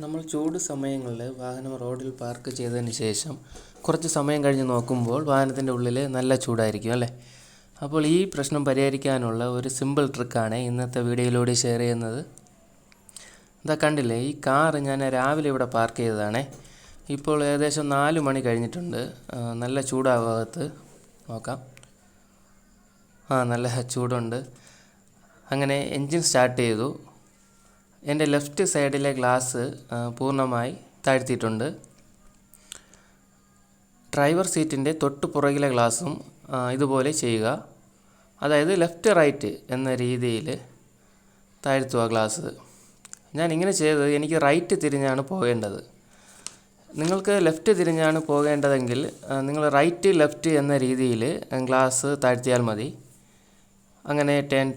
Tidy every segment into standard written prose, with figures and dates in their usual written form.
നമ്മൾ ചൂട് സമയങ്ങളിൽ വാഹനം റോഡിൽ പാർക്ക് ചെയ്തതിന് ശേഷം കുറച്ച് സമയം കഴിഞ്ഞ് നോക്കുമ്പോൾ വാഹനത്തിൻ്റെ ഉള്ളിൽ നല്ല ചൂടായിരിക്കും അല്ലേ. അപ്പോൾ ഈ പ്രശ്നം പരിഹരിക്കാനുള്ള ഒരു സിമ്പിൾ ട്രിക്കാണ് ഇന്നത്തെ വീഡിയോയിലൂടെ ഷെയർ ചെയ്യുന്നത്. ഇതാ കണ്ടില്ലേ, ഈ കാറ് ഞാൻ രാവിലെ ഇവിടെ പാർക്ക് ചെയ്തതാണേ. ഇപ്പോൾ ഏകദേശം 4 മണി കഴിഞ്ഞിട്ടുണ്ട്. നല്ല ചൂടാകത്ത് നോക്കാം. നല്ല ചൂടുണ്ട്. അങ്ങനെ എൻജിൻ സ്റ്റാർട്ട് ചെയ്തു. എൻ്റെ ലെഫ്റ്റ് സൈഡിലെ ഗ്ലാസ് പൂർണ്ണമായി താഴ്ത്തിയിട്ടുണ്ട്. ഡ്രൈവർ സീറ്റിൻ്റെ തൊട്ട് പുറകിലെ ഗ്ലാസും ഇതുപോലെ ചെയ്യുക. അതായത് ലെഫ്റ്റ് റൈറ്റ് എന്ന രീതിയിൽ താഴ്ത്തുക ഗ്ലാസ്. ഞാൻ ഇങ്ങനെ ചെയ്തത് എനിക്ക് റൈറ്റ് തിരിഞ്ഞാണ് പോകേണ്ടത്. നിങ്ങൾക്ക് ലെഫ്റ്റ് തിരിഞ്ഞാണ് പോകേണ്ടതെങ്കിൽ നിങ്ങൾ റൈറ്റ് ലെഫ്റ്റ് എന്ന രീതിയിൽ ഗ്ലാസ് താഴ്ത്തിയാൽ മതി. അങ്ങനെ ടേൺ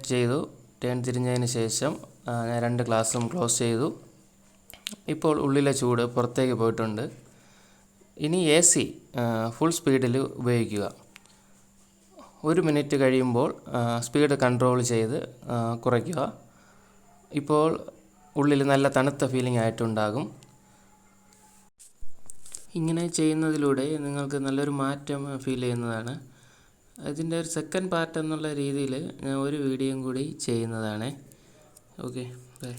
തിരിഞ്ഞതിന് ശേഷം ഞാൻ 2 ഗ്ലാസും ക്ലോസ് ചെയ്തു. ഇപ്പോൾ ഉള്ളിലെ ചൂട് പുറത്തേക്ക് പോയിട്ടുണ്ട്. ഇനി AC ഫുൾ സ്പീഡിൽ ഉപയോഗിക്കുക. 1 മിനിറ്റ് കഴിയുമ്പോൾ സ്പീഡ് കൺട്രോൾ ചെയ്ത് കുറയ്ക്കുക. ഇപ്പോൾ ഉള്ളിൽ നല്ല തണുത്ത ഫീലിംഗ് ആയിട്ടുണ്ടാകും. ഇങ്ങനെ ചെയ്യുന്നതിലൂടെ നിങ്ങൾക്ക് നല്ലൊരു മാറ്റം ഫീൽ ചെയ്യുന്നതാണ്. അതിൻ്റെ ഒരു സെക്കൻഡ് പാർട്ട് എന്നുള്ള രീതിയിൽ ഞാൻ ഒരു വീഡിയോയും കൂടി ചെയ്യുന്നതാണ്. Okay, by.